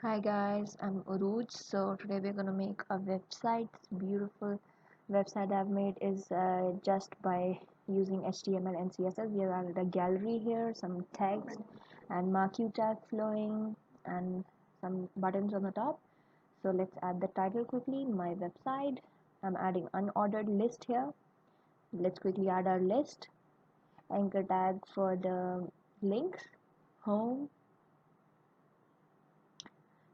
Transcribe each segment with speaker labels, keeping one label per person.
Speaker 1: Hi guys, I'm Uruj. So today we're gonna make a website. This beautiful website I've made is just by using HTML and CSS. We have added a gallery here, some text and marquee tag flowing and some buttons on the top. So let's add the title quickly. My website. I'm adding unordered list here. Let's quickly add our list. Anchor tag for the links, home,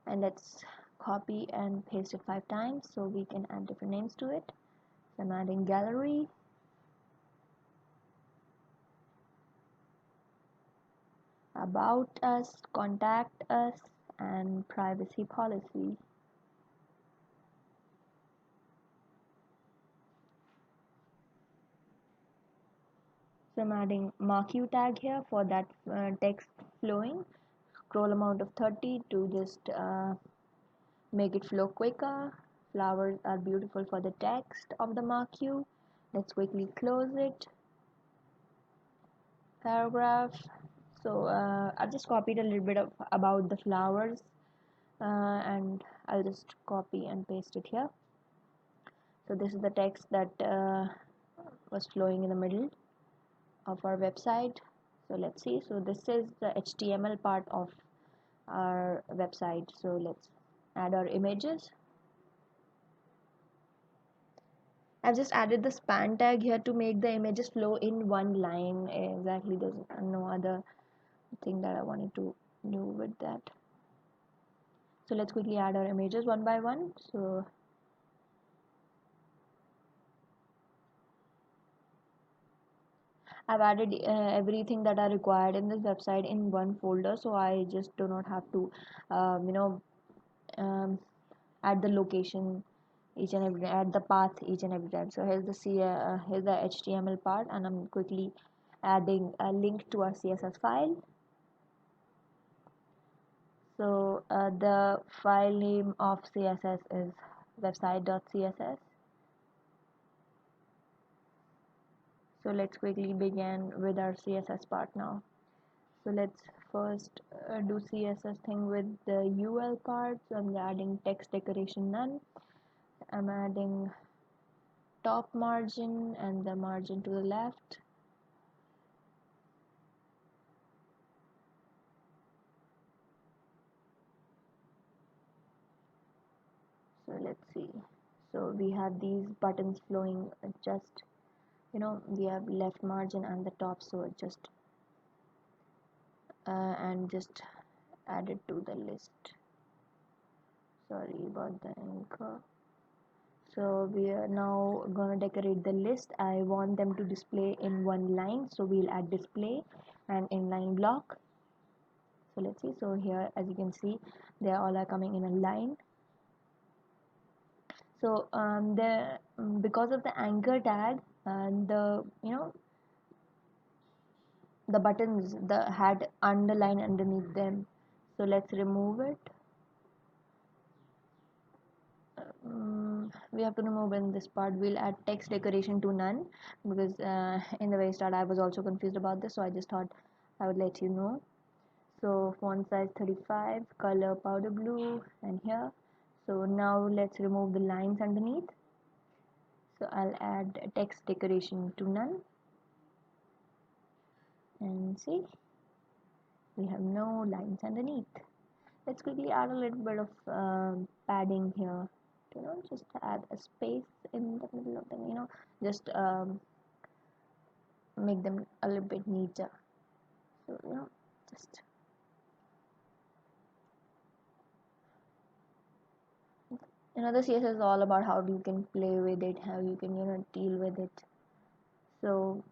Speaker 1: and let's copy and paste it 5 times so we can add different names to it. So I'm adding gallery, about us, contact us, and privacy policy. So I'm adding marquee tag here for that text flowing. Scroll amount of 30 to just make it flow quicker. Flowers are beautiful for the text of the marquee. Let's quickly close it. Paragraph. So I've just copied a little bit of about the flowers and I'll just copy and paste it here. So this is the text that was flowing in the middle of our website. So let's see. So this is the HTML part of our website. So let's add our images. I've just added the span tag here to make the images flow in one line. Exactly, there's no other thing that I wanted to do with that. So let's quickly add our images one by one. So I've added everything that are required in this website in one folder, so I just do not have to um, you know um, add the location each and every, add the path each and every time. So here's the HTML part, and I'm quickly adding a link to our CSS file. So the file name of CSS is website.css. So let's quickly begin with our CSS part now. So let's first do CSS thing with the UL part. So I'm adding text decoration none. I'm adding top margin and the margin to the left. So let's see. So we have these buttons flowing just, we have left margin and the top, so it just and just add it to the list. Sorry about the anchor. So we are now gonna decorate the list. I want them to display in one line, so we'll add display and inline block. So let's see. So here, as you can see, they all are coming in a line. So the because of the anchor tag, the the buttons the had underline underneath them. So let's remove it. We have to remove in this part. We'll add text decoration to none, because in the very start I was also confused about this, so I just thought I would let you know. So font size 35, color powder blue, and here. So now let's remove the lines underneath. So I'll add text decoration to none, and see, we have no lines underneath. Let's quickly add a little bit of padding here, just add a space in the middle of them, just make them a little bit neater. So just the CSS is all about how you can play with it, how you can deal with it. So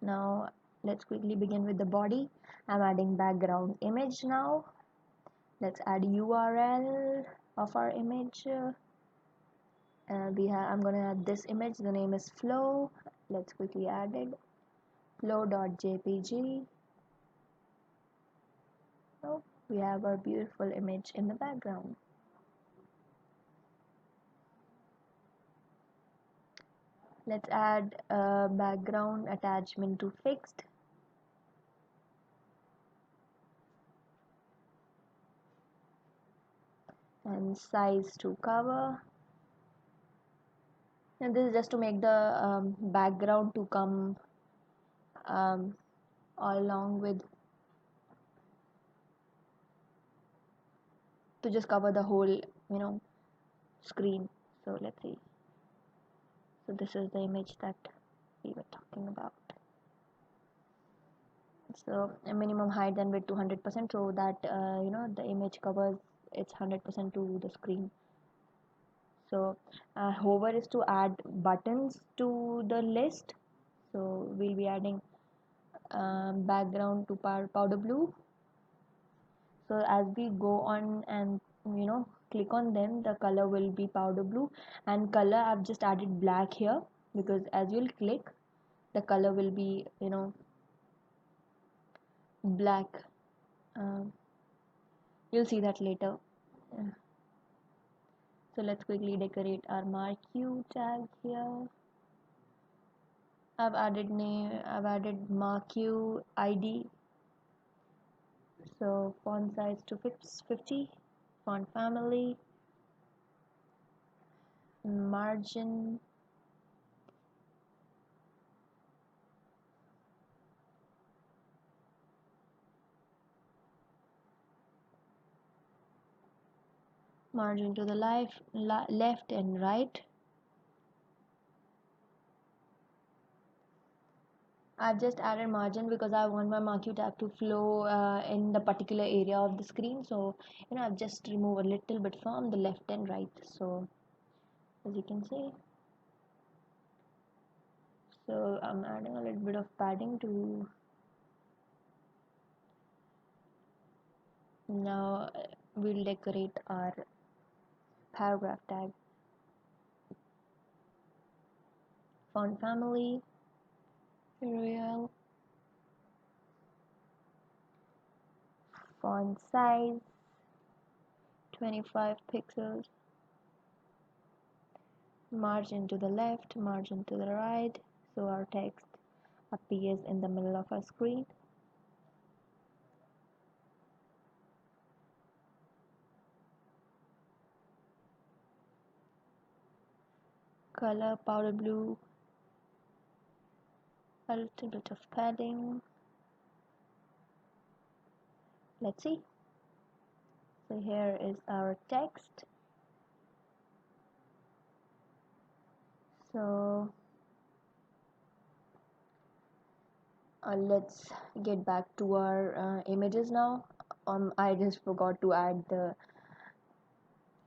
Speaker 1: now let's quickly begin with the body. I'm adding background image now. Let's add URL of our image. I'm gonna add this image. The name is flow. Let's quickly add it. Flow.jpg. So we have our beautiful image in the background. Let's add a background attachment to fixed. and size to cover. And this is just to make the background to come um, all along with, to just cover the whole screen. So let's see. So this is the image that we were talking about. So a minimum height and width to 100%, so that the image covers its 100% to the screen. So hover is to add buttons to the list. So we'll be adding background to powder blue. So as we go on and click on them, the color will be powder blue, and color I've just added black here because as you'll click, the color will be black. um, you'll see that later. Uh, so let's quickly decorate our marquee tag here. I've added name, I've added marquee ID. So font size to 50, font family, margin, margin to the left and right. I've just added margin because I want my marquee tab to flow in the particular area of the screen. So I've just removed a little bit from the left and right. So as you can see, so I'm adding a little bit of padding to now. We'll decorate our paragraph tag. Font family, Arial, font size 25 pixels, margin to the left, margin to the right, so our text appears in the middle of our screen. Color powder blue, a little bit of padding. Let's see. So here is our text. So let's get back to our images now. I just forgot to add the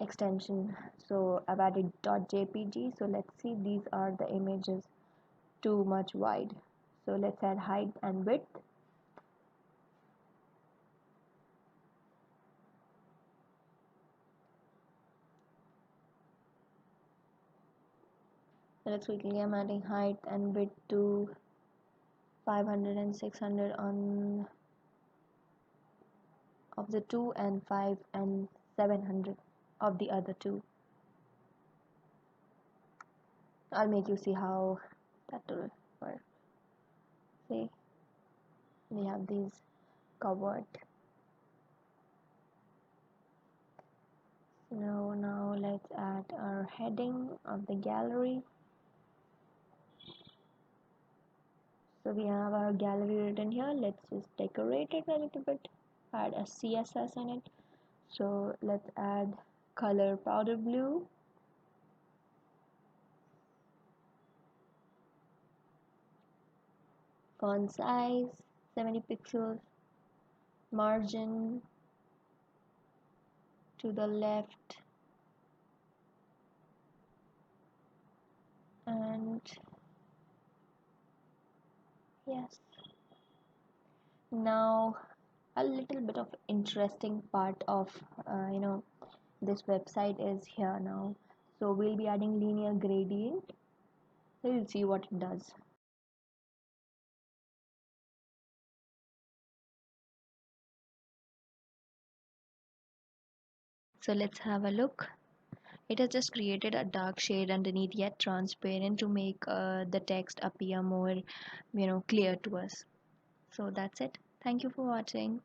Speaker 1: extension, so I've added .jpg. So let's see, these are the images too much wide. So let's add height and width. So let's quickly, I'm adding height and width to 500 and 600 on of the two, and 5 and 700 of the other two. I'll make you see how that will work. See, we have these covered. So now let's add our heading of the gallery. So we have our gallery written here. Let's just decorate it a little bit, add a CSS in it. So let's add color powder blue, font size 70 pixels, margin to the left, and yes. Now a little bit of interesting part of this website is here now. So we'll be adding linear gradient. We'll see what it does. So let's have a look. It has just created a dark shade underneath, yet transparent, to make the text appear more clear to us. So that's it. Thank you for watching.